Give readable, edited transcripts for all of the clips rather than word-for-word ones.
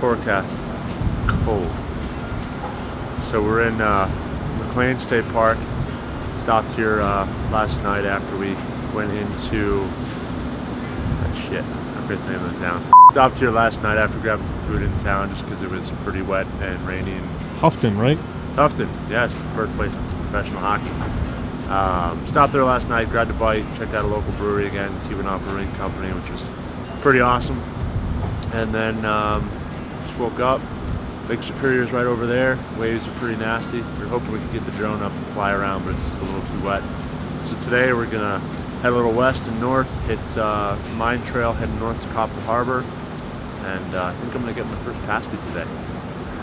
forecast. Cold. So we're in McLean State Park. Stopped here last night after we went into I forget the name of the town. Stopped here last night after grabbing some food in town just because it was pretty wet and rainy. And Houghton, right? Houghton, yes, birthplace of professional hockey. Stopped there last night, grabbed a bite, checked out a local brewery again, Keweenaw Brewing Company, which was pretty awesome. And then just woke up. Lake Superior's right over there. Waves are pretty nasty. We were hoping we could get the drone up and fly around, but it's just a little too wet. So today we're gonna head a little west and north, hit Mine Trail, heading north to Copper Harbor, and I think I'm gonna get my first pasty today.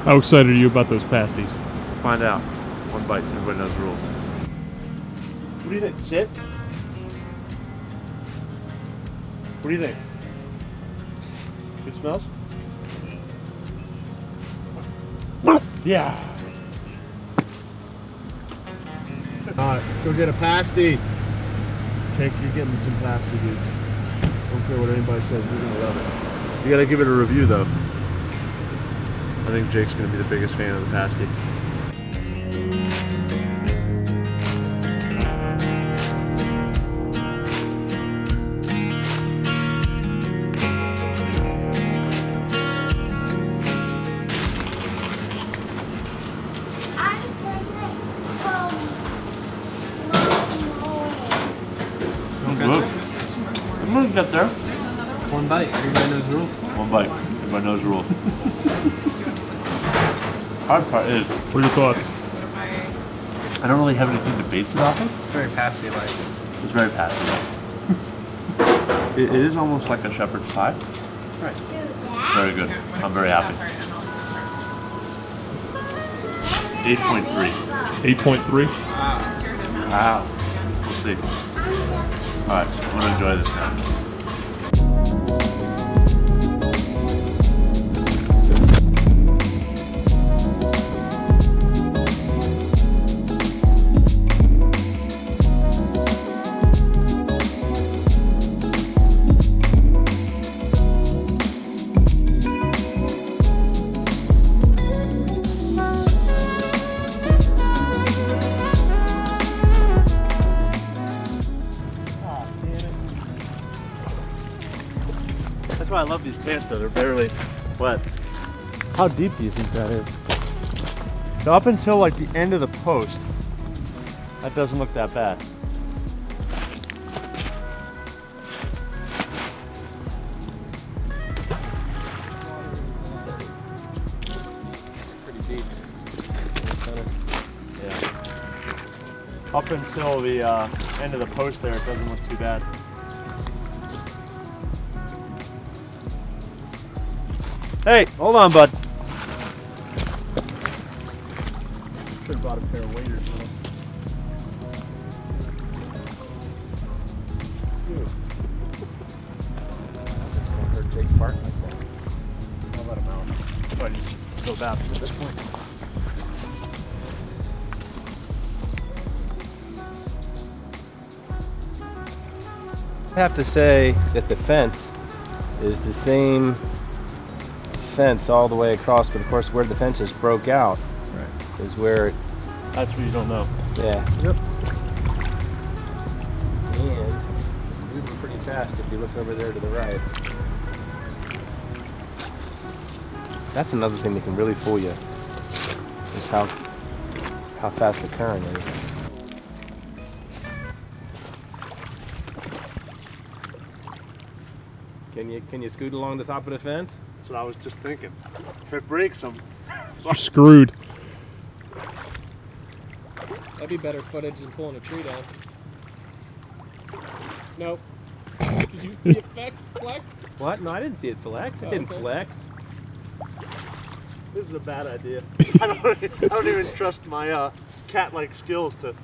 How excited are you about those pasties? Find out. One bite, everybody knows the rules. What do you think? Sit? What do you think? Good smells? Yeah. Alright, let's go get a pasty. Jake, you're getting some pasty, dude. Don't care what anybody says, you're gonna love it. You gotta give it a review though. I think Jake's gonna be the biggest fan of the pasty. I'm gonna get there. One bite, everybody knows the rules. One bite, everybody knows the rules. Hard part is, What are your thoughts? I don't really have anything to base it off of. It's very pasty-like. It's very pasty-like. It is almost like a shepherd's pie. Right. Very good. I'm very happy. 8.3. 8.3? Wow. We'll see. Alright, I'm gonna enjoy this now. That's why I love these pants though, they're barely wet. How deep do you think that is? So up until like the end of the post, that doesn't look that bad. Pretty deep. Yeah. Up until the end of the post there, it doesn't look too bad. Hey, hold on, bud. Should have bought a pair of waders, though. That's gonna hurt Jake's park like that. I'll let him out. Probably just go back at this point. I have to say that the fence is the same fence all the way across, but of course where the fence just broke out is where it, That's what you don't know. yeah. Yep. And it's moving pretty fast if you look over there to the right. That's another thing that can really fool you, is how fast the current is. Can you scoot along the top of the fence? That's what I was just thinking. If it breaks, I'm You're screwed. That'd be better footage than pulling a tree down. Nope. Did you see it flex? What? No, I didn't see it flex. It Oh, didn't okay. flex. This is a bad idea. I don't even trust my cat-like skills to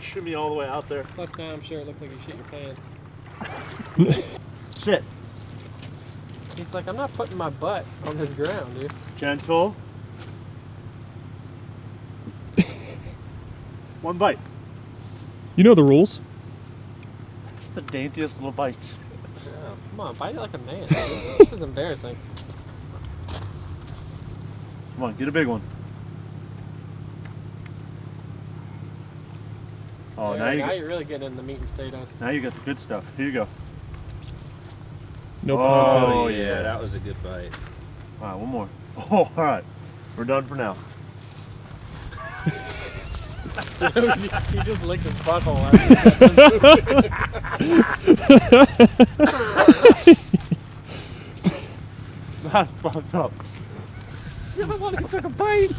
shimmy all the way out there. Plus now I'm sure it looks like you shit your pants. Sit. He's like, I'm not putting my butt on this ground, dude. Gentle. One bite. You know the rules. Just the daintiest little bites. Yeah, come on, bite it like a man, dude. This is embarrassing. Come on, get a big one. Oh, Yeah, now now you you're really getting in the meat and potatoes. now you got the good stuff. Here you go. No Oh, pond. Oh yeah. yeah, that was a good bite. All right, one more. Oh, all right. We're done for now. He just licked his butthole. That's fucked up. You're the one who took a bite.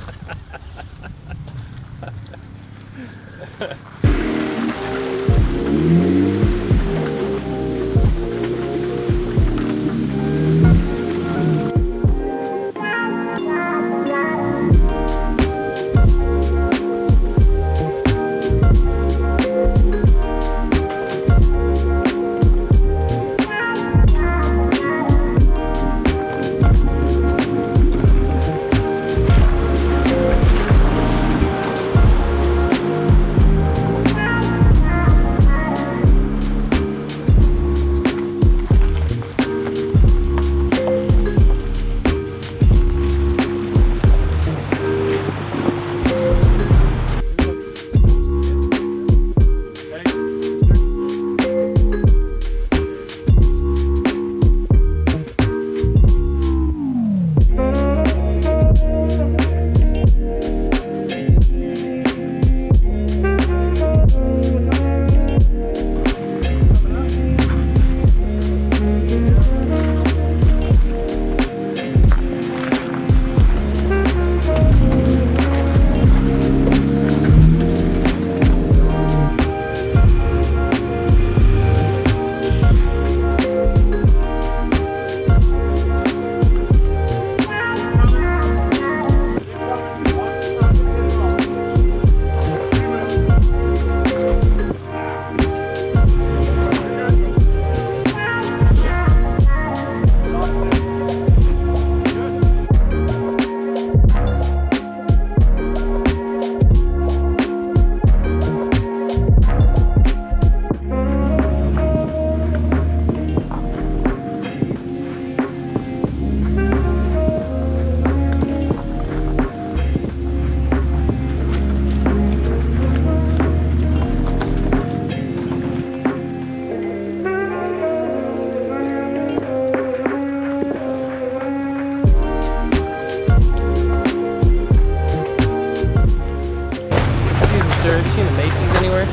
Have you seen the Macy's anywhere?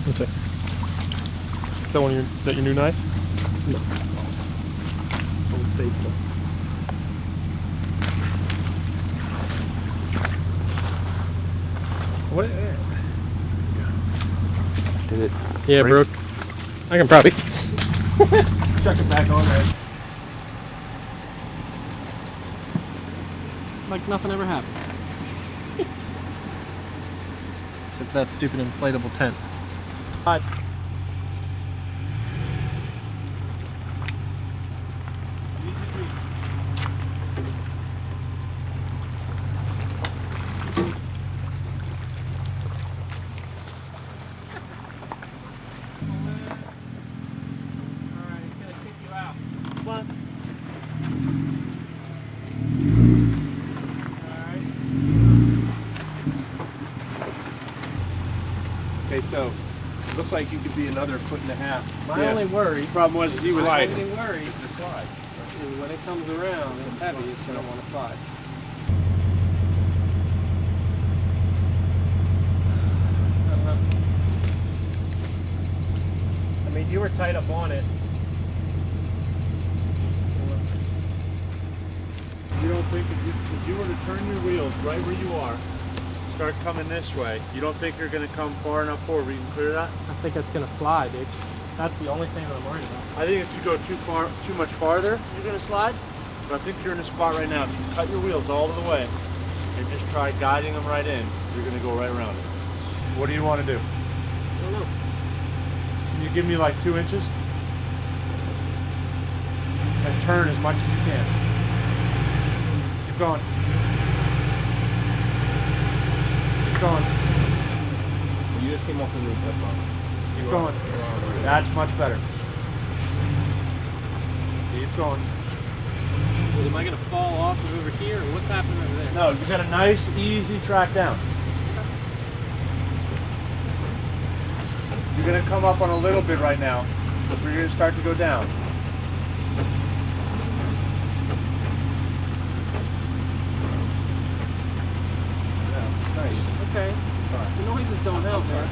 What's that? Is that is that your new knife? No. Old Faithful. What? Did it? Yeah, Brooke. I can probably. Chuck it back on there. Like nothing ever happened. Except that stupid inflatable tent. Hi. Okay, so it looks like you could be another 1.5 feet. My only worry. Problem was he was My like, only worry it's a slide. is when it comes around and it's heavy, it's gonna want to slide. I mean, you were tight up on it. You don't think if you were to turn your wheels right where you are, start coming this way, you don't think you're going to come far enough forward where you can clear that? I think it's gonna slide, dude. That's the only thing that I'm worried about. I think if you go too much farther, you're going to slide. But I think you're in a spot right now. If you cut your wheels all the way and just try guiding them right in, you're going to go right around it. What do you want to do? I don't know. Can you give me like 2 inches? And turn as much as you can. Keep going. Keep going. You just came off the roof, that's all. Keep going. That's much better. Keep going. Well, am I gonna fall off of over here, or what's happening over there? No, you got a nice, easy track down. You're gonna come up on a little bit right now, before you're gonna start to go down. Yeah, nice. Okay. The noises don't help, man.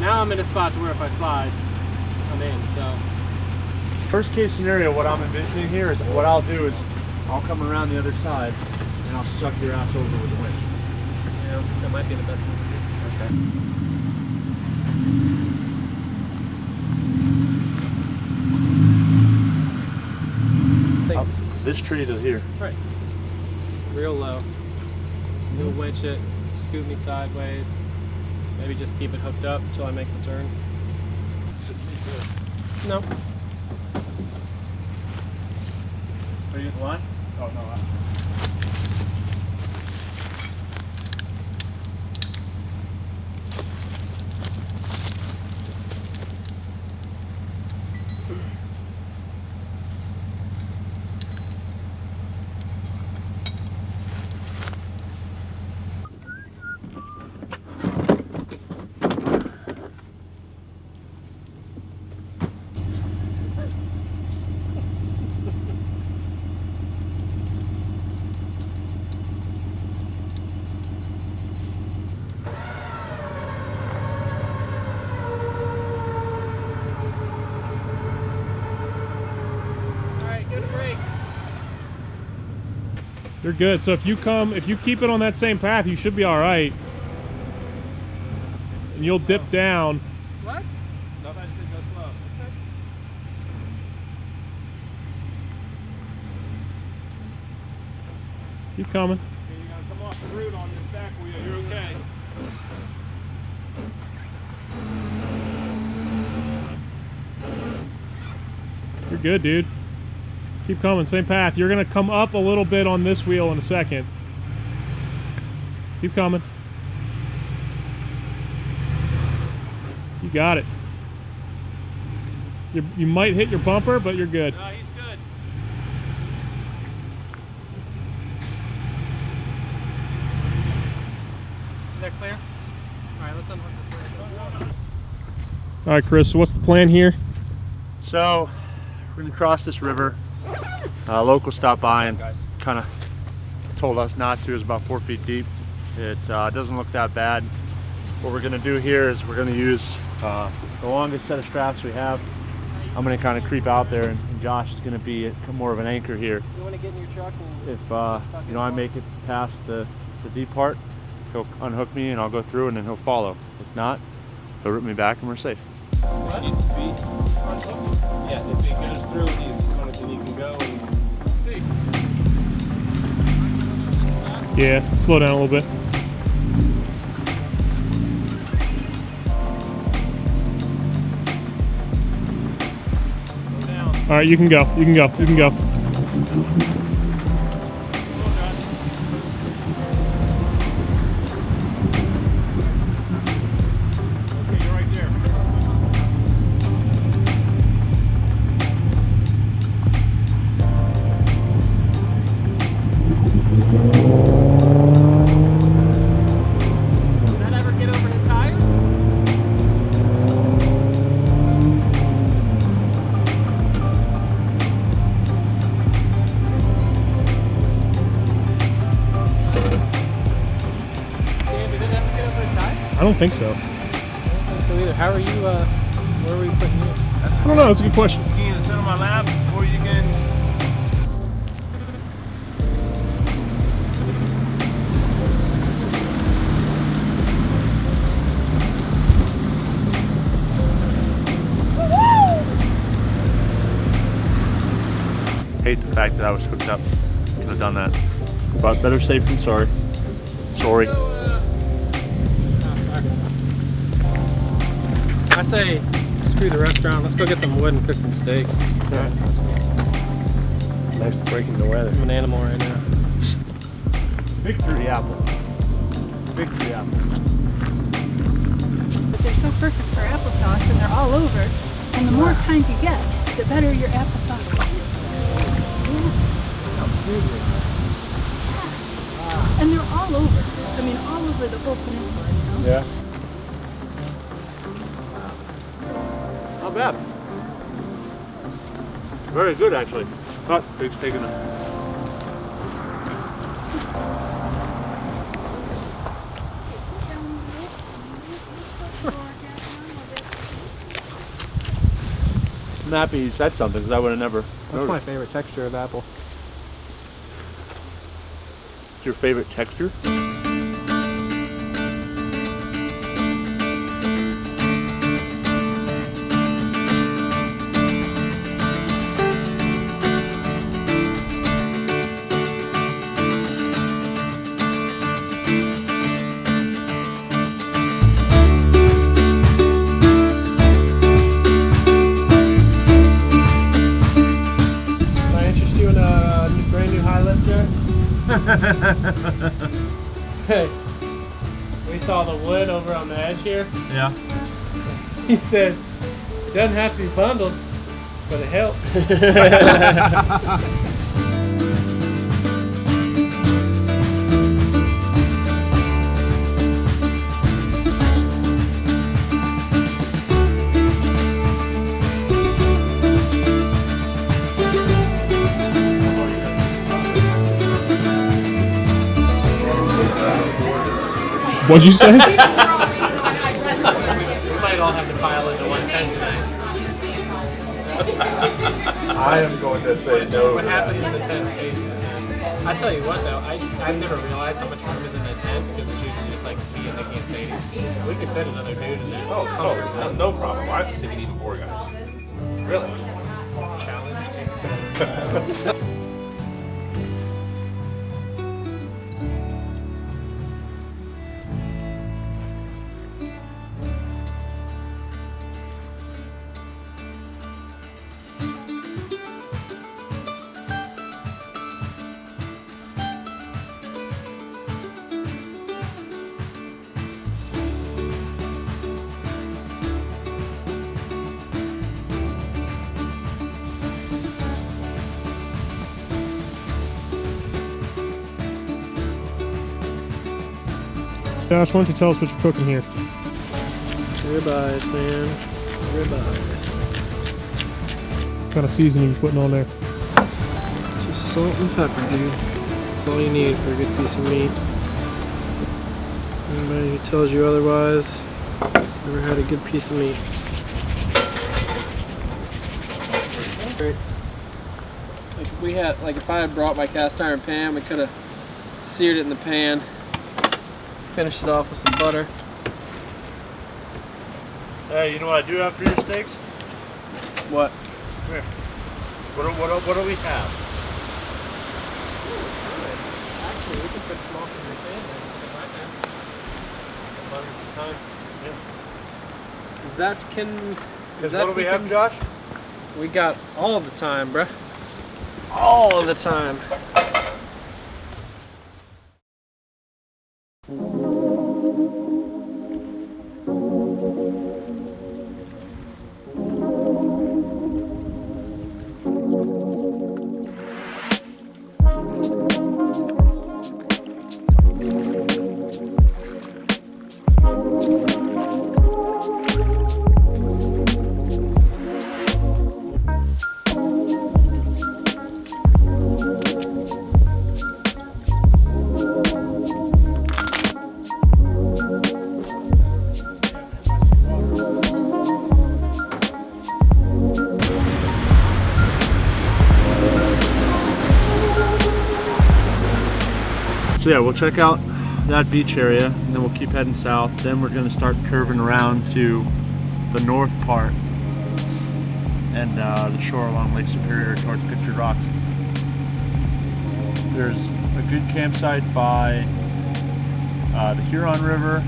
Now I'm in a spot to where if I slide, I'm in, so. Worst case scenario, what I'm envisioning here is what I'll do is I'll come around the other side and I'll suck your ass over with the winch. Yeah, that might be the best thing to do. Okay. This tree to here. Right. Real low. You'll winch it, scoot me sideways. Maybe just keep it hooked up until I make the turn. No. Are you at the line? Oh, no. You're good. So if you keep it on that same path, you should be all right. And you'll dip down. What? No, I said go slow. Okay. Keep coming. Okay, you gotta come off the root on this back wheel. You're okay. You're good, dude. Keep coming, same path. You're gonna come up a little bit on this wheel in a second. Keep coming. You got it. You might hit your bumper, but you're good. No, he's good. Is that clear? Alright, let's unhook this. All right, Chris, so what's the plan here? So, we're gonna cross this river. Local stopped by and kind of told us not to. It's about 4 feet deep. It doesn't look that bad. What we're gonna do here is we're gonna use the longest set of straps we have. I'm gonna kind of creep out there, and Josh is gonna be more of an anchor here. You want to get in your truck and If you know, I make it past the deep part, he'll unhook me and I'll go through, and then he'll follow. If not, he'll rip me back and we're safe. What? Yeah, if it goes through, you can go and see. Yeah, slow down a little bit. go down. All right, you can go. You can go. You can go. Okay, you're right there. Did that ever get over his tires? Dan, did it ever get over his tires? I don't think so. I don't think so either. How are you, where were you putting you? I don't know. That's a good question. You can sit on my lap, or you can. Hate the fact that I was hooked up. Could have done that. But better safe than sorry. Sorry. I say, screw the restaurant. Let's go get some wood and cook some steaks. Later. Thanks for breaking the weather. I'm an animal right now. Victory apple. Victory apple. But they're so perfect for applesauce and they're all over. And the more kinds you get, the better your applesauce tastes. Yeah. And they're all over. I mean, all over the whole peninsula, you know? Yeah. Not bad. Very good, actually. Oh, Big's taking it. I'm happy you said something because I would have never That's noticed. my favorite texture of apple. What's your favorite texture? Can I interest you in a brand new high lifter? Hey, we saw the wood over on the edge here. Yeah. He said, it doesn't have to be bundled, but it helps. What'd you say? We might all have to pile into one tent tonight. I am going to say no. What happens in the tent stays in the tent. I tell you what though, I've never realized how much room is in a tent because it's usually just like me and Nikki and Sadie. We could fit another dude in there. No problem. I think you need 4 guys. Really? Challenge. Josh, why don't you tell us what you're cooking here? Ribeyes, man. Ribeyes. What kind of seasoning you putting on there? Just salt and pepper, dude. That's all you need for a good piece of meat. Anybody who tells you otherwise has never had a good piece of meat. Like if I had brought my cast iron pan, we could have seared it in the pan. Finished it off with some butter. Hey, you know what I do have for your steaks? What? Come here. What do we have? Actually, we can put some off in the pan. Butter some time. Yeah. Is that Because what do we have, Josh? We got all the time, bruh. All the time. So yeah, we'll check out that beach area and then we'll keep heading south. Then we're going to start curving around to the north part and the shore along Lake Superior towards Pictured Rocks. There's a good campsite by the Huron River.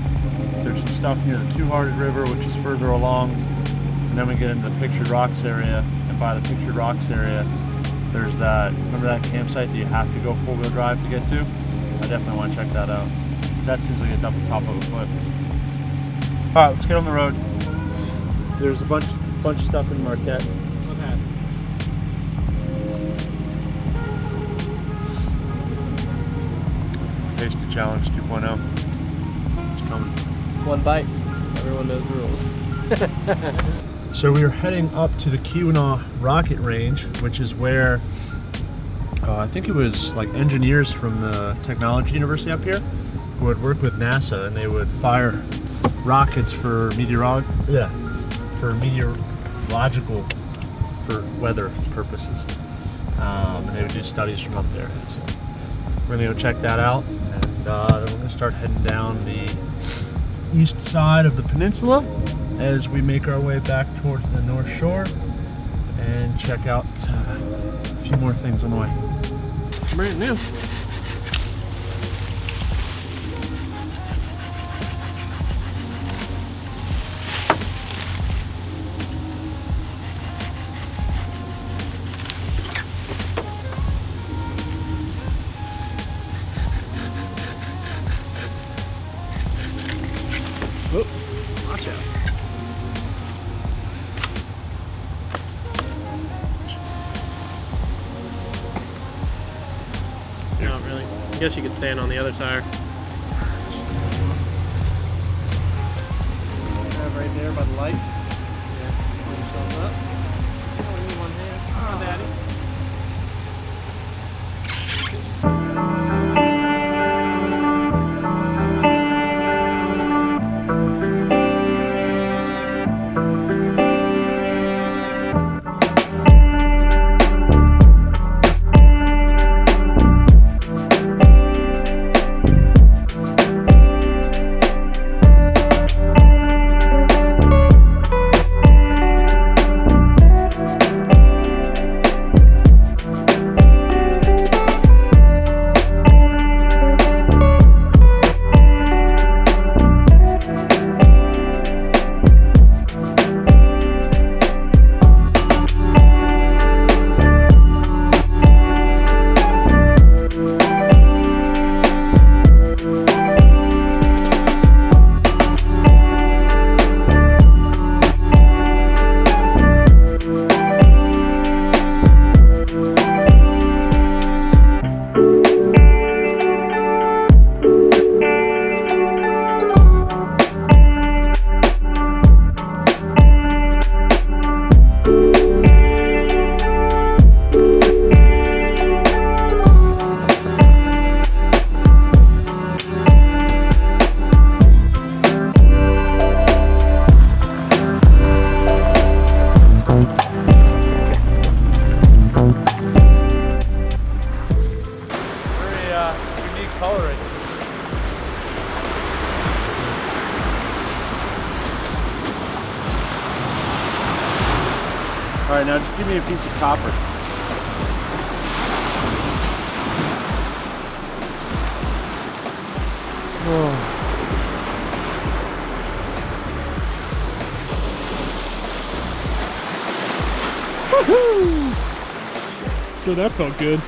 There's some stuff near the Two-Hearted River, which is further along. And then we get into the Pictured Rocks area, and by the Pictured Rocks area, There's that, remember that campsite that you have to go 4-wheel drive to get to? I definitely want to check that out. That seems like it's up the top of a cliff. Alright, let's get on the road. There's a bunch of stuff in Marquette. What hats? Tasty Challenge 2.0. It's coming. One bite. Everyone knows the rules. So we are heading up to the Keweenaw rocket range, which is where I think it was like engineers from the technology university up here who would work with NASA, and they would fire rockets for meteorological, for weather purposes, and they would do studies from up there. So we're gonna go check that out, and then we're gonna start heading down the east side of the peninsula as we make our way back towards the North Shore and check out a few more things on the way. Brand new. Oh, watch out. Not really. I guess you could stand on the other tire. Right there by the light. Yeah. Pull yourself up. Oh, we need one hand. Oh, Daddy. All right, now just give me a piece of copper. Woohoo! So that felt good.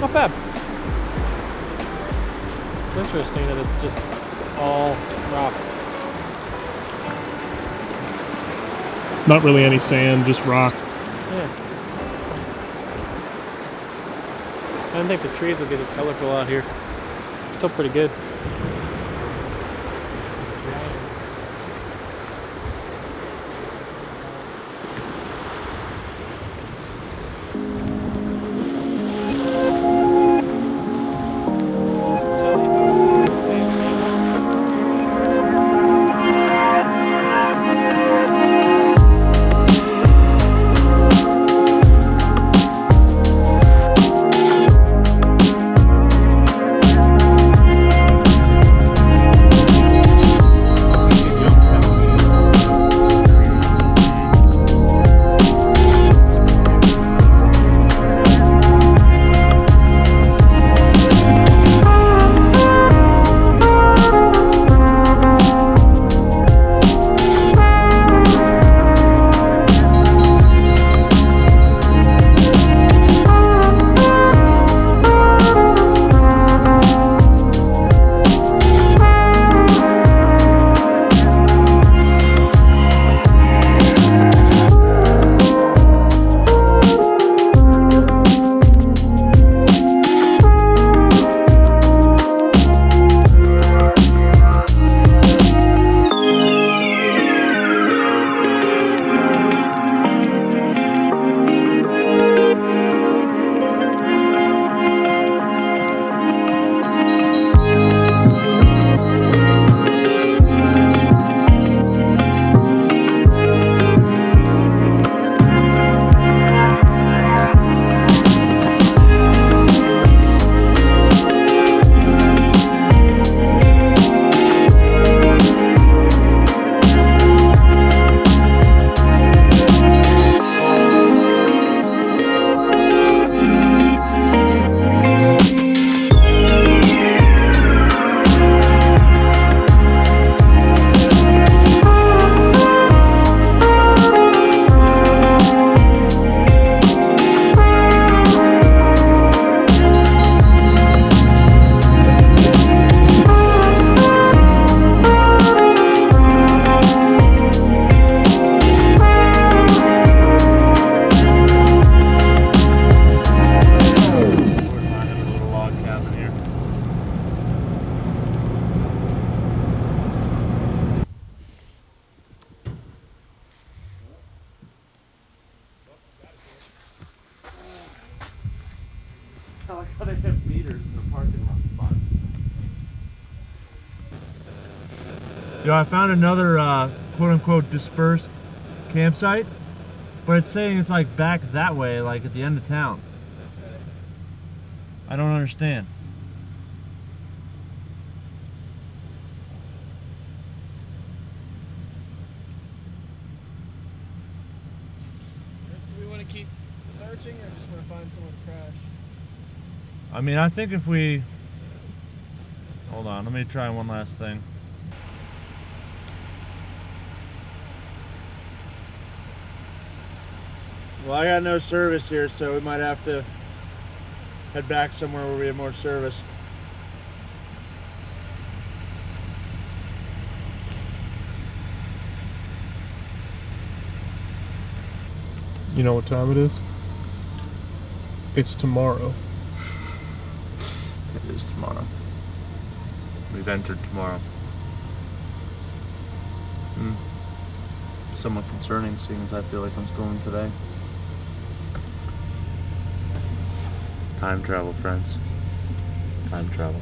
Not bad. It's interesting that it's just all rock. Not really any sand, just rock. Yeah. I didn't think the trees would be this colorful out here. Still pretty good. Yo, I found another quote-unquote dispersed campsite, but it's saying it's like back that way, like at the end of town. I don't understand. Do we want to keep searching or just want to find somewhere to crash? I mean, I think if we... Hold on, let me try one last thing. Well, I got no service here, so we might have to head back somewhere where we have more service. You know what time it is? It's tomorrow. It is tomorrow. We've entered tomorrow. Somewhat concerning, seeing as I feel like I'm still in today. Time travel, friends. Time travel.